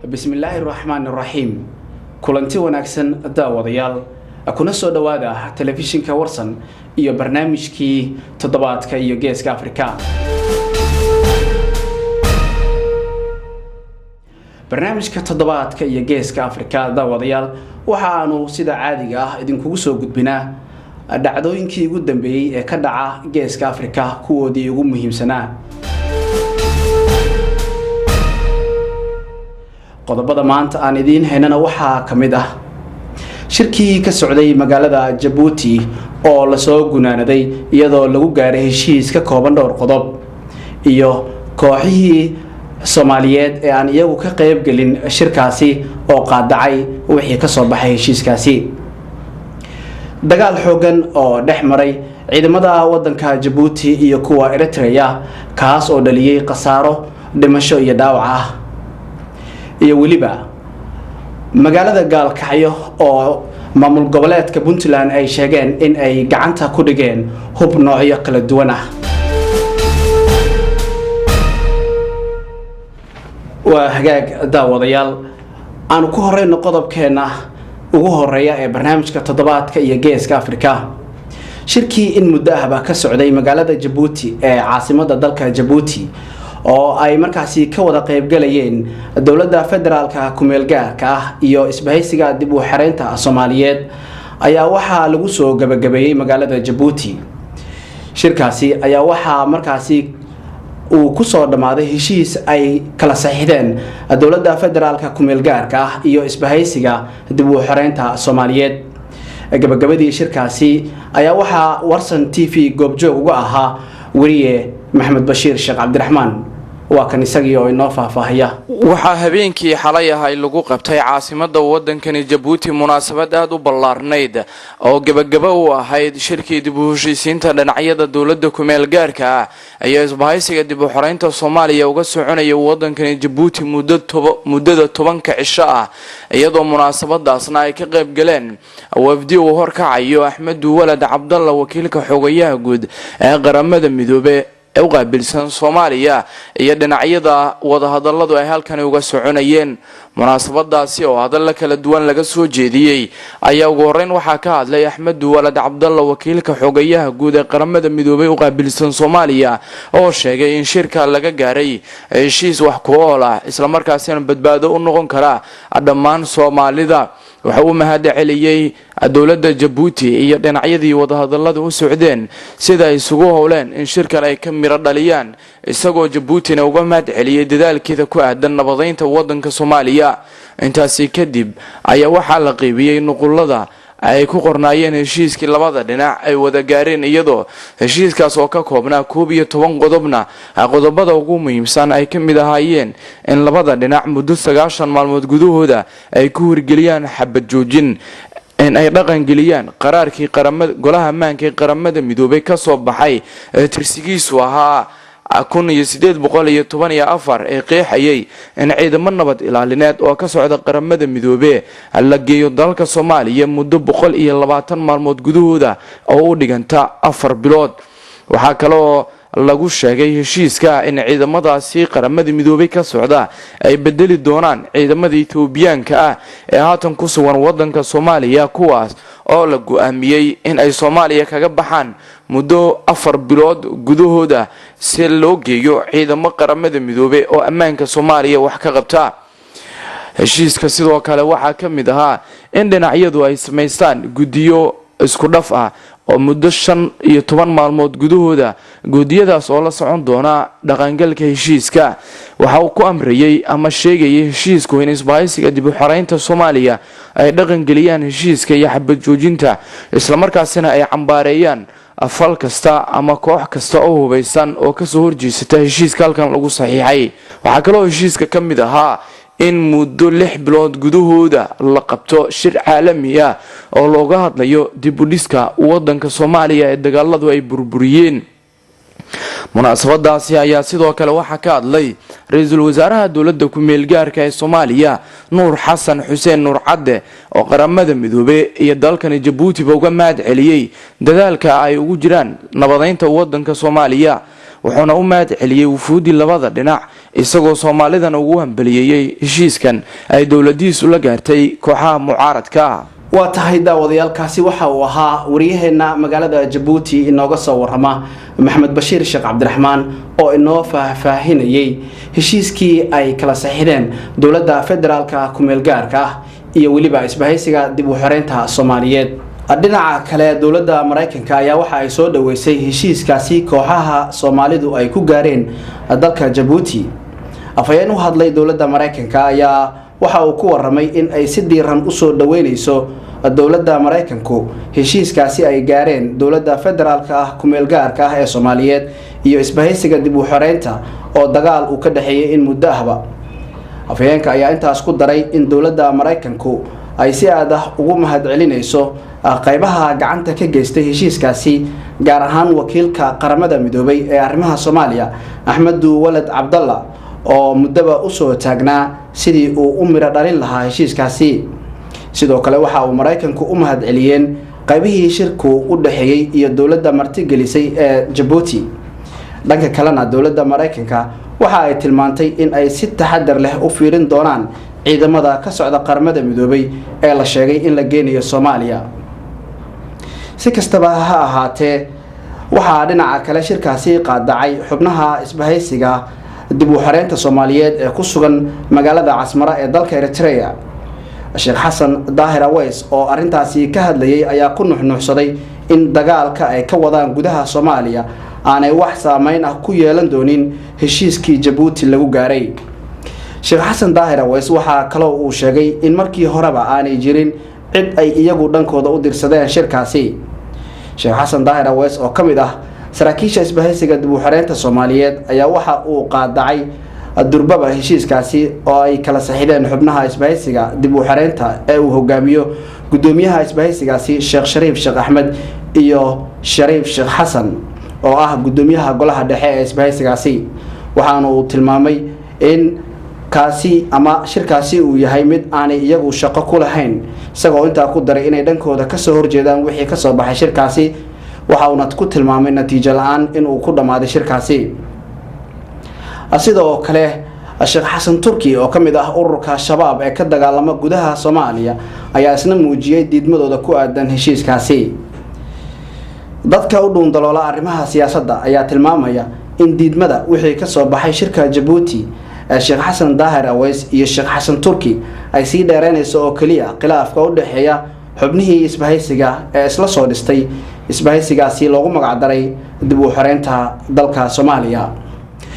بسم الله الرحمن الرحيم كلنتي وناكسن داوديال kuna soo dhawaada telefishinka warsan iyo barnaamijkii toddobaadka iyo geeska Afrika barnaamijka toddobaadka iyo geeska Afrika daawadayaal waxaanu sida caadiga ah idinku soo gudbinaa dhacdooyinkii ugu dambeeyay ee ka dhaca geeska Afrika kuwoodii ugu muhiimsanaa qodobada maanta aan idin haynana waxa kamid ah shirkii ka socday magaalada Djibouti oo la soo gunaanaday iyadoo lagu gaaray heshiis ka kooban dhowr qodob iyo kooxihii Soomaaliyeed ee aan iyagu ka qayb galin shirkaasi oo qaadacay wixii ka soo baxay heshiiskaasi dagaal xoogan oo dhexmaray ciidamada wadanka Djibouti iyo kuwa Eritrea kaas oo dhaliyay qasaaro dhimasho iyo dhaawac ah iyo waliba magaalada Gaalkacyo oo maamul goboleedka Puntland ay sheegeen in ay gacanta ku dhigeen hub noocyo kala duwan ah waa hagaag daawadayaal aan ku horeyno qodobkeena ugu horeeya ee barnaamijka toddobaadka iyo geeska Afrika shirkii in muddo ahba ka socday magaalada Djibouti ee caasimadda dalka Djibouti oo ay markaasi ka wada qayb galayeen dawladda federaalka kumeel gaarka ah iyo isbahaysiga dib u xareynta Soomaaliyeed ayaa waxa lagu soo gabagabeeyay magaalada Djibouti shirkaasi ayaa waxa markaasi uu ku soo dhamaaday heshiis ay kala saxiixdeen dawladda federaalka kumeel gaarka ah iyo isbahaysiga dib u xareynta Soomaaliyeed gabagabadii shirkaasi ayaa waxa Warsan TV goobjoog uga ahaa wariye Maxamed Bashiir Sheekh Cabdiraxmaan waa kan isagii oo inoo faahfaahaya waxa habeenkii xalay ahay lagu qabtay caasimadda waddankani Djibouti munaasabad aad u ballaarnayd oo gabagaba u ahayd shirkii dib u heshiisiinta dhinacyada dawladda kumeel gaarka ah ayaa isbahaysiga dib u xareynta Soomaaliya uga soconaya waddankani Djibouti muddada 10 cisho ah iyadoo munaasabadaasna ay ka qayb galeen wafdi uu horkacayo Axmed Walad Cabdalla wakiilka xogayaha guud ee qaramada midoobay u qaabilsan Soomaaliya iyo dhinacyada wada hadalladu ay halkan uga soconayeen munaasabadaasi oo hadal kala duwan laga soo jeediyay ayaa ugu horeyn waxa ka hadlay Axmed Walad Cabdalla wakiilka xogayaha guud ee qaramada midoobay u qaabilsan Soomaaliya oo sheegay in shirka laga gaaray heshiis wax ku ool ah isla markaasina badbaado u noqon kara dhammaan Soomaalida waxa uu mahad celiyay dawladda Djibouti iyo dhinacyadii wada hadalladu u socdeen sida ay isugu howleen in shirkan ay ka miro dhaliyaan isagoo Djibouti uga mahad celiyay dadaalkeeda ku aadan nabadeynta waddanka Soomaaliya intaasi kadib ayaa waxa la qaybiyay nuqulada ay ku qornaayeen heshiiskii labada dhinac ay wada gaareen iyadoo heshiiskaas oo ka koobnaa 11 qodobna qodobada ugu muhiimsan ay ka mid ahaayeen in labada dhinac muddo 9 maalmood gudahooda ay ku hirgeliyaan xabad joojin in ay dhaqan geliyaan qaraarkii qaramada golaha ammaanka ee qaramada midoobay ka soo baxay tirsigiisu ahaa 1814 ee qeexayay in ciidamo nabad ilaalineed oo ka socda qaramada midoobay la geeyo dalka Soomaaliya muddo 120 maalmood gudahooda oo u dhiganta 4 bilood waxa kale oo lagu sheegay heshiiska in ciidamadaasi qaramada midoobay ka socda ay bedeli doonaan ciidamada Itoobiyaanka ah ee haatan ku sugan waddanka Soomaaliya kuwaas oo la go'aamiyay in ay Soomaaliya kaga baxaan muddo 4 bilood gudahooda si loo geeyo ciidamo qaramada midoobay oo ammaanka Soomaaliya wax ka qabta heshiiska sidoo kale waxa ka mid ahaa in dhinacyadu ay sameystaan gudiyo isku dhaf ah oo muddo 15 maalmood gudahooda guudiyadaas oo la socon doona dhaqangalka heshiiska waxa uu ku amrayay ama sheegay heshiisku in isbahaysiga dib u xareynta Soomaaliya ay dhaqan geliyaan heshiiska iyo xabad joojinta isla markaasina ay cambaareeyaan afal kasta ama koox kasta oo hubeysan oo ka soo horjeesata heshiiska halkan lagu saxiixay waxa kale oo heshiiska ka mid ahaa in muddo 6 bilood gudahooda la qabto shir caalami ah oo looga hadlayo dib u dhiska waddanka Soomaaliya ee dagaaladu ay burburiyeen munaasabadaasi ayaa sidoo kale waxaa ka hadlay ra-iisul wasaaraha dowladda ku-meel gaarka ee Soomaaliya Nuur Xasan Xuseen Nuur Cadde oo qaramada midoobe iyo dalkani Jabuuti uga mahad celiyay dadaalka ay ugu jiraan nabadeynta wadanka Soomaaliya wuxuuna u mahad celiyay wufuudii labada dhinac isagoo Soomaalidan ugu hambaliyay heshiiskan ay dowladiisu la gaartay kooxaha mucaaradka waa tahay daawadayaalkaasi waxa uu ahaa wariyaheena magaalada Jabuuti inooga soo warama Maxamed Bashiir Sheekh Cabdiraxmaan oo inoo faahfaahinayay heshiiskii ay kala saxiixdeen dowladda federaalka ku-meel gaarka iyo waliba isbahaysiga dib u xoreynta Soomaaliyeed. dhinaca kale dowladda Mareykanka ayaa waxa ay soo dhaweysay heshiiskaasi kooxaha Soomaalidu ay ku gaareen dalka Jabuuti. afayeen u hadlay dowladda Mareykanka ayaa waxa uu ku waramay in ay si diiran u soo dhaweynayso dowladda Mareykanku heshiiskaasi ay gaareen dowladda federaalka ku-meel gaarka ee Soomaaliyeed iyo isbahaysiga dib u xoreynta oo dagaal uu ka dhaxeeyay in muddo ahba. afayeenka ayaa intaas ku daray in dowladda Mareykanku ay si aad ah ugu mahad celinayso qaybaha gacanta ka geystay heshiiskaasi gaar ahaan wakiilka qaramada midoobay ee arrimaha Soomaaliya Axmed Walad Cabdalla oo muddaba u soo taagnaa sidii uu u miro dhalin lahaa heshiiskaasi. sidoo kale waxa uu Mareykanku u mahad celiyeen qaybihii shirku u dhaxeeyay iyo dowladda martigelisay ee Jabuuti. dhanka kalena dowladda Mareykanka waxa ay tilmaantay in ay si taxadar leh u fiirin doonaan ciidamada ka socda qaramada midoobay ee la sheegay in la geenayo Soomaaliya. si kastaba ha ahaatee waxa dhinaca kale shirkaasi qaadacay xubnaha isbahaysiga dib u xoreynta Soomaaliyeed ee ku sugan magaalada Casmara ee dalka Eritrea. Sheekh Xasan Daahir Aweys oo arintaasi ka hadlayay ayaa ku nuxnuxsaday in dagaalka ay ka wadaan gudaha Soomaaliya aanay wax saameyn ah ku yeelan doonin heshiiskii Jabuuti lagu gaaray. Sheekh Xasan Daahir Aweys waxa kale oo uu sheegay in markii horeba aanay jirin cid ay iyagu dhankooda u dirsadeen shirkaasi. Sheekh Xasan Daahir Aweys oo kamid ah saraakiisha isbahaysiga dib u xoreynta Soomaaliyeed ayaa waxa uu qaadacay durbaba heshiiskaasi oo ay kala saxiixdeen xubnaha isbahaysiga dib u xoreynta ee uu hogaamiyo gudoomiyaha isbahaysigaasi Sheekh Shariif Sheekh Axmed iyo Shariif Sheekh Xasan oo ah gudoomiyaha golaha dhexe ee isbahaysigaasi. waxaana uu tilmaamay in kaasi ama shirkaasi uu yahay mid aanay iyagu shaqo ku lahayn isagoo inta ku daray inay dhankooda ka soo horjeedaan wixii ka soo baxay shirkaasi. waxa uu ku tilmaamay natiijo la'aan in uu ku dhamaaday shirkaasi. sidoo kale Sheekh Xasan Turki oo kamid ah ururka Shabaab ee ka dagaalama gudaha Soomaaliya ayaa isna muujiyay diidmadooda ku aadan heshiiskaasi. dadka u dhuun daloola arrimaha siyaasadda ayaa tilmaamaya in diidmada wixii ka soo baxay shirka Jabuuti ee Sheekh Xasan Daahir Aweys iyo Sheekh Xasan Turki ay sii dheereynayso oo kaliya khilaafka u dhaxeeya xubnihii isbahaysiga ee isla soo dhistay isbahaysigaasi loogu magac daray dib u xoreynta dalka Soomaaliya.